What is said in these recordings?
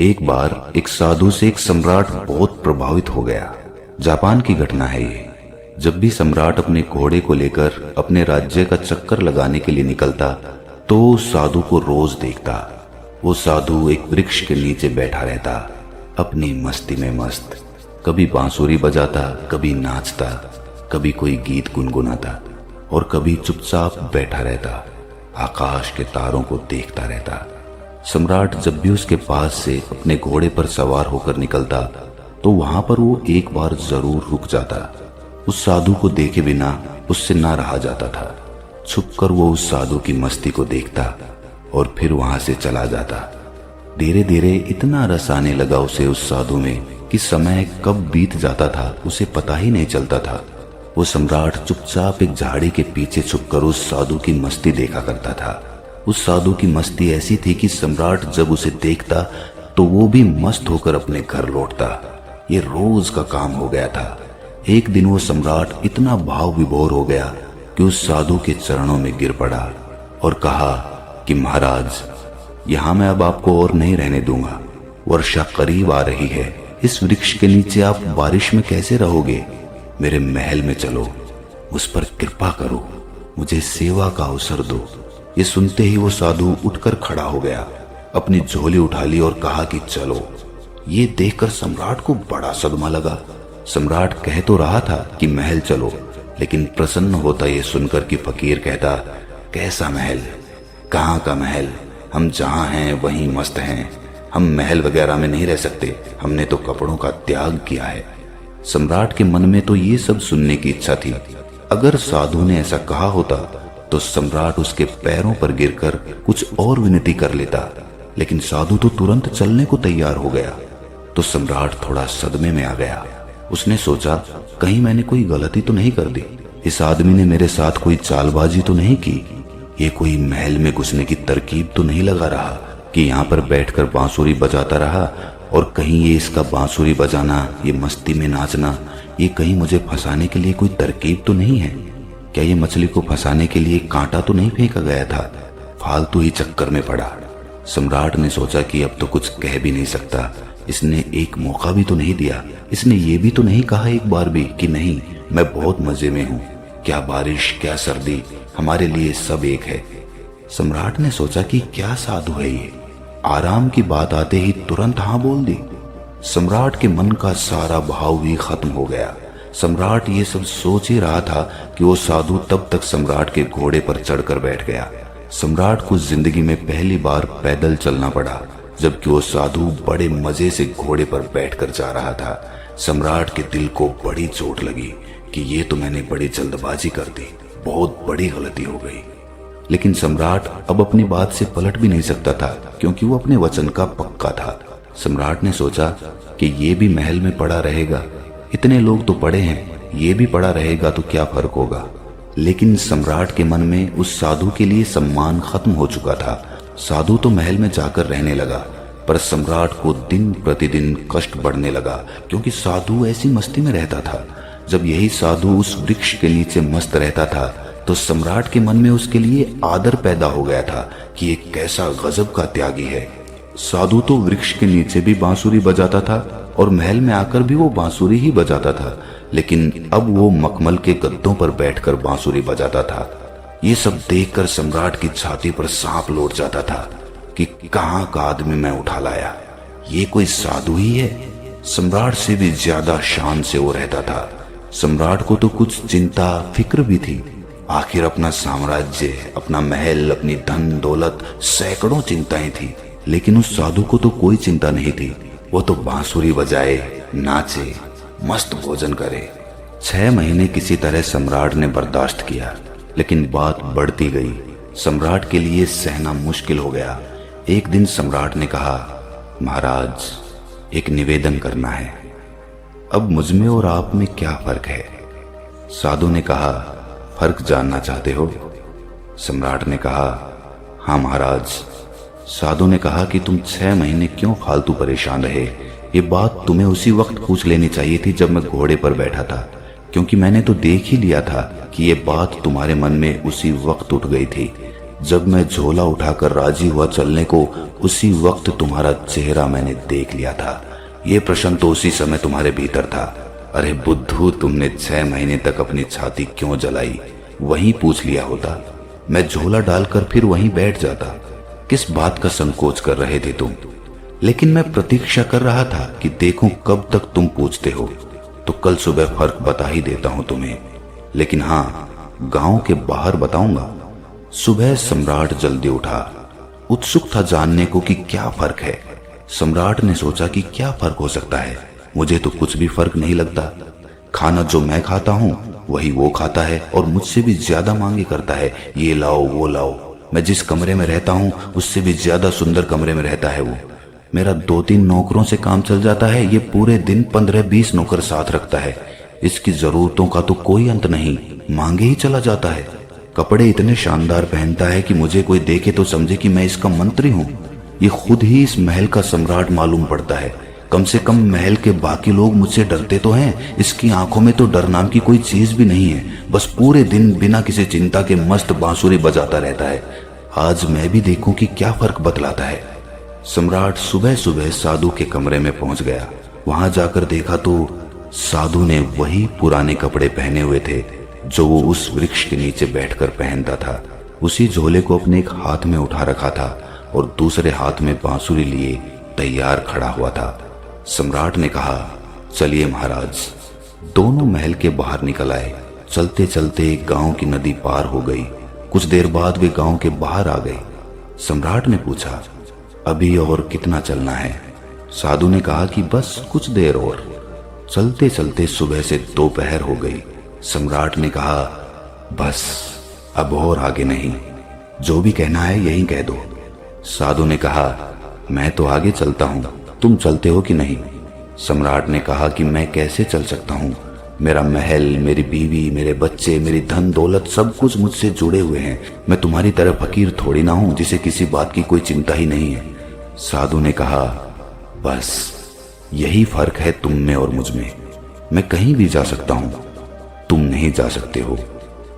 एक बार एक साधु से एक सम्राट बहुत प्रभावित हो गया। जापान की घटना है ये। जब भी सम्राट अपने घोड़े को लेकर अपने राज्य का चक्कर लगाने के लिए निकलता तो उस साधु को रोज देखता। वो साधु एक वृक्ष के नीचे बैठा रहता, अपनी मस्ती में मस्त। कभी बांसुरी बजाता, कभी नाचता, कभी कोई गीत गुनगुनाता और कभी चुपचाप बैठा रहता, आकाश के तारों को देखता रहता। सम्राट जब भी उसके पास से अपने घोड़े पर सवार होकर निकलता तो वहां पर वो एक बार जरूर रुक जाता। उस साधु को देखे बिना उससे ना रहा जाता था। छुपकर वो उस साधु की मस्ती को देखता और फिर वहां से चला जाता। धीरे धीरे इतना रस आने लगा उसे उस साधु में कि समय कब बीत जाता था उसे पता ही नहीं चलता था। वो सम्राट चुपचाप एक झाड़ी के पीछे छुपकर उस साधु की मस्ती देखा करता था। उस साधु की मस्ती ऐसी थी कि सम्राट जब उसे देखता तो वो भी मस्त होकर अपने घर लौटता। ये रोज का काम हो गया था। एक दिन वो सम्राट इतना भाव विभोर हो गया कि उस साधु के चरणों में गिर पड़ा और कहा कि महाराज, यहाँ मैं अब आपको और नहीं रहने दूंगा। वर्षा करीब आ रही है। इस वृक्ष के नीचे आप बारिश में कैसे रहोगे? मेरे महल में चलो, उस पर कृपा करो, मुझे सेवा का अवसर दो। ये सुनते ही वो साधु उठकर खड़ा हो गया, अपनी झोली उठा ली और कहा कि चलो। ये देखकर सम्राट को बड़ा सदमा लगा। सम्राट कह तो रहा था कि महल चलो, लेकिन प्रसन्न होता ये सुनकर कि फकीर कहता, कैसा महल? कहाँ का महल? हम जहाँ हैं वहीं मस्त हैं। हम महल वगैरह में नहीं रह सकते। हमने तो कपड़ों का त्याग किया है। सम्राट के मन में तो ये सब सुनने की इच्छा थी। अगर साधु ने ऐसा कहा होता तो सम्राट उसके पैरों पर गिरकर कुछ और विनती कर लेता, लेकिन साधु तो तुरंत चलने को तैयार हो गया। तो सम्राट थोड़ा सदमे में आ गया। उसने सोचा, कहीं मैंने कोई गलती तो नहीं कर दी? इस आदमी ने मेरे साथ कोई चालबाजी तो नहीं की? ये कोई महल में घुसने की तरकीब तो नहीं लगा रहा कि यहाँ पर बैठकर बांसुरी बजाता रहा और कहीं ये इसका बांसुरी बजाना, ये मस्ती में नाचना, ये कहीं मुझे फंसाने के लिए कोई तरकीब तो नहीं है? क्या ये मछली को फंसाने के लिए कांटा तो नहीं फेंका गया था? फालतू ही चक्कर में पड़ा। सम्राट ने सोचा कि अब तो कुछ कह भी नहीं सकता। इसने एक मौका भी तो नहीं दिया। इसने ये भी तो नहीं कहा एक बार भी कि नहीं, मैं बहुत मजे में हूँ। क्या बारिश, क्या सर्दी, हमारे लिए सब एक है। सम्राट ने सोचा कि क्या साधु है ये, आराम की बात आते ही तुरंत हाँ बोल दी। सम्राट के मन का सारा भाव भी खत्म हो गया। सम्राट ये सब सोच ही रहा था कि वो साधु तब तक सम्राट के घोड़े पर चढ़कर बैठ गया। सम्राट को जिंदगी में पहली बार पैदल चलना पड़ा, जबकि वो साधु बड़े मजे से घोड़े पर बैठकर जा रहा था। सम्राट के दिल को बड़ी चोट लगी कि ये तो मैंने बड़ी जल्दबाजी कर दी, बहुत बड़ी गलती हो गई। लेकिन सम्राट अब अपनी बात से पलट भी नहीं सकता था, क्योंकि वो अपने वचन का पक्का था। सम्राट ने सोचा कि ये भी महल में पड़ा रहेगा, इतने लोग तो पड़े हैं, ये भी पड़ा रहेगा तो क्या फर्क होगा। लेकिन सम्राट के मन में उस साधु के लिए सम्मान खत्म हो चुका था। साधु तो महल में जाकर रहने लगा, पर सम्राट को दिन प्रतिदिन कष्ट बढ़ने लगा, क्योंकि साधु ऐसी मस्ती में रहता था। जब यही साधु उस वृक्ष के नीचे मस्त रहता था तो सम्राट के मन में उसके लिए आदर पैदा हो गया था कि ये कैसा गजब का त्यागी है। साधु तो वृक्ष के नीचे भी बांसुरी बजाता था और महल में आकर भी वो बांसुरी ही बजाता था, लेकिन अब वो मखमल के गद्दों पर बैठकर बांसुरी बजाता था। ये सब देखकर सम्राट की छाती पर सांप लौट जाता था कि कहाँ का आदमी मैं उठा लाया, ये कोई साधु ही है। सम्राट से भी ज्यादा शान से वो रहता था। सम्राट को तो कुछ चिंता फिक्र भी थी। आखिर अपना साम्राज्य, अपना महल, अपनी धन दौलत, सैकड़ों चिंताएं थी, लेकिन उस साधु को तो कोई चिंता नहीं थी। वो तो बांसुरी बजाए, नाचे, मस्त भोजन करे। 6 महीने किसी तरह सम्राट ने बर्दाश्त किया, लेकिन बात बढ़ती गई। सम्राट के लिए सहना मुश्किल हो गया। एक दिन सम्राट ने कहा, महाराज, एक निवेदन करना है। अब मुझमें और आप में क्या फर्क है? साधु ने कहा, फर्क जानना चाहते हो? सम्राट ने कहा, हाँ महाराज। साधु ने कहा कि तुम 6 महीने क्यों फालतू परेशान रहे? ये बात तुम्हें उसी वक्त पूछ लेनी चाहिए थी जब मैं घोड़े पर बैठा था, क्योंकि मैंने तो देख ही लिया था कि ये बात तुम्हारे मन में उसी वक्त उठ गई थी। जब मैं झोला उठाकर राजी हुआ चलने को, उसी वक्त तुम्हारा चेहरा मैंने देख लिया था। ये प्रश्न तो उसी समय तुम्हारे भीतर था। अरे बुद्धू, तुमने 6 महीने तक अपनी छाती क्यों जलाई? वहीं पूछ लिया होता। मैं झोला डालकर फिर वहीं बैठ जाता। किस बात का संकोच कर रहे थे तुम? लेकिन मैं प्रतीक्षा कर रहा था कि देखूं कब तक तुम पूछते हो। तो कल सुबह फर्क बता ही देता हूं तुम्हें। लेकिन हाँ, गांव के बाहर बताऊंगा। सुबह सम्राट जल्दी उठा, उत्सुक था जानने को कि क्या फर्क है। सम्राट ने सोचा कि क्या फर्क हो सकता है। मुझे तो कुछ भी फर्क नहीं लगता। खाना जो मैं खाता हूँ वही वो खाता है और मुझसे भी ज्यादा मांगे करता है, ये लाओ वो लाओ। मैं जिस कमरे में रहता हूँ उससे भी ज्यादा सुंदर कमरे में रहता है वो। मेरा 2-3 नौकरों से काम चल जाता है, ये पूरे दिन 15-20 नौकर साथ रखता है। इसकी जरूरतों का तो कोई अंत नहीं, मांगे ही चला जाता है। कपड़े इतने शानदार पहनता है कि मुझे कोई देखे तो समझे कि मैं इसका मंत्री हूँ। ये खुद ही इस महल का सम्राट मालूम पड़ता है। कम से कम महल के बाकी लोग मुझसे डरते तो हैं, इसकी आंखों में तो डर नाम की कोई चीज भी नहीं है। बस पूरे दिन बिना किसी चिंता के मस्त बांसुरी बजाता रहता है। आज मैं भी देखूं कि क्या फर्क बतलाता है। सम्राट सुबह सुबह साधु के कमरे में पहुंच गया। वहां जाकर देखा तो साधु ने वही पुराने कपड़े पहने हुए थे जो वो उस वृक्ष के नीचे बैठकर पहनता था। उसी झोले को अपने एक हाथ में उठा रखा था और दूसरे हाथ में बांसुरी लिए तैयार खड़ा हुआ था। सम्राट ने कहा, चलिए महाराज। दोनों महल के बाहर निकल आए। चलते चलते गांव की नदी पार हो गई। कुछ देर बाद वे गांव के बाहर आ गए। सम्राट ने पूछा, अभी और कितना चलना है? साधु ने कहा कि बस कुछ देर और। चलते चलते सुबह से दोपहर हो गई। सम्राट ने कहा, बस अब और आगे नहीं, जो भी कहना है यही कह दो। साधु ने कहा, मैं तो आगे चलता हूं, तुम चलते हो कि नहीं? सम्राट ने कहा कि मैं कैसे चल सकता हूं? मेरा महल, मेरी बीवी, मेरे बच्चे, मेरी धन दौलत सब कुछ मुझसे जुड़े हुए हैं। मैं तुम्हारी तरह फकीर थोड़ी ना हूं जिसे किसी बात की कोई चिंता ही नहीं है। साधु ने कहा, बस यही फर्क है तुम में और मुझ में। मैं कहीं भी जा सकता हूं, तुम नहीं जा सकते हो।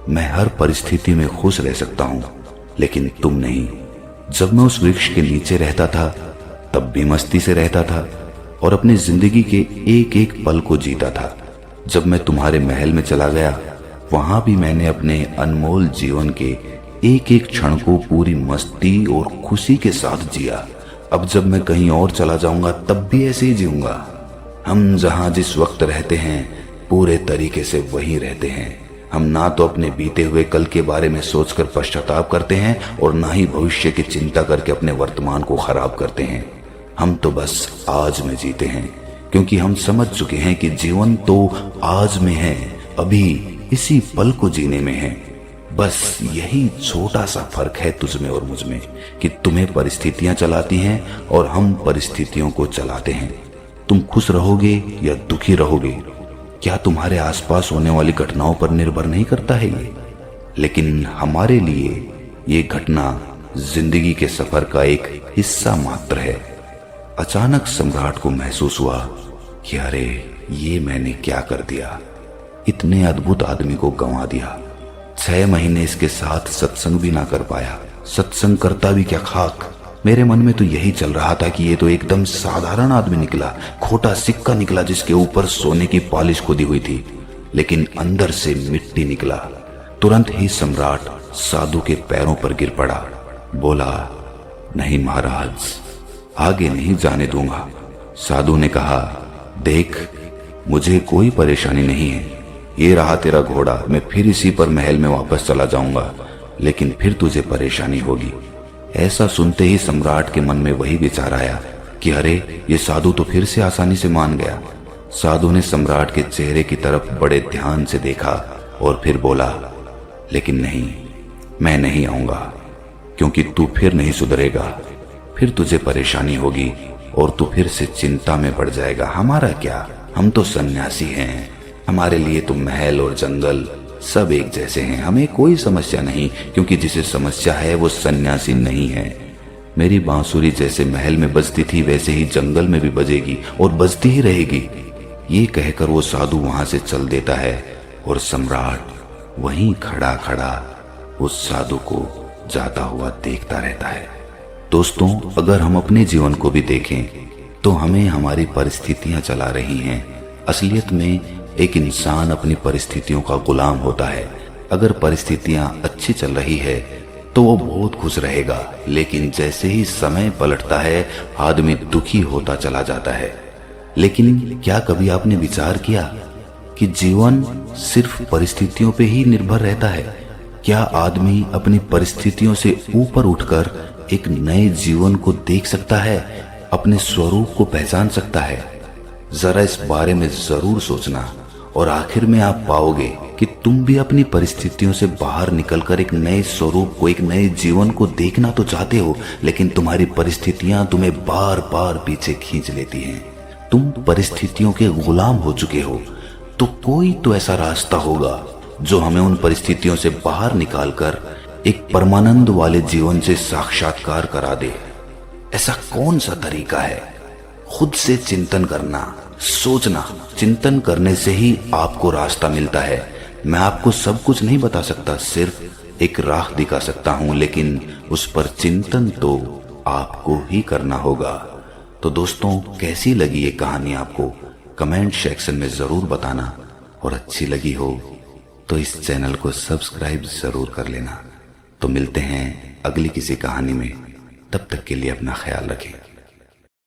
मैं हर परिस्थिति में खुश रह सकता हूं, लेकिन तुम नहीं। जब मैं उस वृक्ष के नीचे रहता था तब भी मस्ती से रहता था और अपनी जिंदगी के एक एक पल को जीता था। जब मैं तुम्हारे महल में चला गया वहां भी मैंने अपने अनमोल जीवन के एक एक क्षण को पूरी मस्ती और खुशी के साथ जिया। अब जब मैं कहीं और चला जाऊंगा तब भी ऐसे ही जीऊंगा। हम जहां जिस वक्त रहते हैं पूरे तरीके से वहीं रहते हैं। हम ना तो अपने बीते हुए कल के बारे में सोचकर पश्चाताप करते हैं और ना ही भविष्य की चिंता करके अपने वर्तमान को खराब करते हैं। हम तो बस आज में जीते हैं, क्योंकि हम समझ चुके हैं कि जीवन तो आज में है, अभी इसी पल को जीने में है। बस यही छोटा सा फर्क है तुझ में और मुझ में कि तुम्हें परिस्थितियां चलाती हैं और हम परिस्थितियों को चलाते हैं। तुम खुश रहोगे या दुखी रहोगे, क्या तुम्हारे आसपास होने वाली घटनाओं पर निर्भर नहीं करता है ये? लेकिन हमारे लिए ये घटना जिंदगी के सफर का एक हिस्सा मात्र है। अचानक सम्राट को महसूस हुआ कि अरे ये मैंने क्या कर दिया, इतने अद्भुत आदमी को गंवा दिया। 6 महीने इसके साथ सत्संग भी ना कर पाया। सत्संग करता भी क्या खाक। मेरे मन में तो यही चल रहा था कि ये तो एकदम साधारण आदमी निकला, खोटा सिक्का निकला जिसके ऊपर सोने की पॉलिश खोदी हुई थी, लेकिन अंदर से मिट्टी निकला। तुरंत ही सम्राट साधु के पैरों पर गिर पड़ा। बोला, नहीं महाराज, आगे नहीं जाने दूंगा। साधु ने कहा, देख मुझे कोई परेशानी नहीं है, ये रहा तेरा घोड़ा, मैं फिर इसी पर महल में वापस चला जाऊंगा, लेकिन फिर तुझे परेशानी होगी। ऐसा सुनते ही सम्राट के मन में वही विचार आया कि अरे ये साधु तो फिर से आसानी से मान गया। साधु ने सम्राट के चेहरे की तरफ बड़े ध्यान से देखा और फिर बोला, लेकिन नहीं, मैं नहीं आऊंगा, क्योंकि तू फिर नहीं सुधरेगा, फिर तुझे परेशानी होगी और तू फिर से चिंता में पड़ जाएगा। हमारा क्या, हम तो सन्यासी हैं, हमारे लिए तो महल और जंगल सब एक जैसे हैं, हमें कोई समस्या नहीं, क्योंकि जिसे समस्या है वो सन्यासी नहीं है। मेरी बांसुरी जैसे महल में बजती थी वैसे ही जंगल में भी बजेगी और बजती ही रहेगी। ये कहकर वो साधु वहां से चल देता है और सम्राट वहीं खड़ा खड़ा उस साधु को जाता हुआ देखता रहता है। दोस्तों, अगर हम अपने जीवन को भी देखें तो हमें हमारी परिस्थितियां चला रही हैं। असलियत में एक इंसान अपनी परिस्थितियों का गुलाम होता है। अगर परिस्थितियां अच्छी चल रही है तो वो बहुत खुश रहेगा, लेकिन जैसे ही समय पलटता है आदमी दुखी होता चला जाता है। लेकिन क्या कभी आपने विचार किया कि जीवन सिर्फ परिस्थितियों पे ही निर्भर रहता है? क्या आदमी अपनी परिस्थितियों से ऊपर उठकर एक नए जीवन को देख सकता है, अपने स्वरूप को पहचान सकता है? जरा इस बारे में जरूर सोचना और आखिर में आप पाओगे कि तुम भी अपनी परिस्थितियों से बाहर निकलकर एक नए स्वरूप को, एक नए जीवन को देखना तो चाहते हो, लेकिन तुम्हारी परिस्थितियां तुम्हें बार बार पीछे खींच लेती हैं। तुम परिस्थितियों के गुलाम हो चुके हो। तो कोई तो ऐसा रास्ता होगा जो हमें उन परिस्थितियों से बाहर निकालकर एक परमानंद वाले जीवन से साक्षात्कार करा दे। ऐसा कौन सा तरीका है? खुद से चिंतन करना, सोचना। चिंतन करने से ही आपको रास्ता मिलता है। मैं आपको सब कुछ नहीं बता सकता, सिर्फ एक राह दिखा सकता हूं, लेकिन उस पर चिंतन तो आपको ही करना होगा। तो दोस्तों, कैसी लगी ये कहानी आपको? कमेंट सेक्शन में जरूर बताना, और अच्छी लगी हो तो इस चैनल को सब्सक्राइब जरूर कर लेना। तो मिलते हैं अगली किसी कहानी में। तब तक के लिए अपना ख्याल रखें।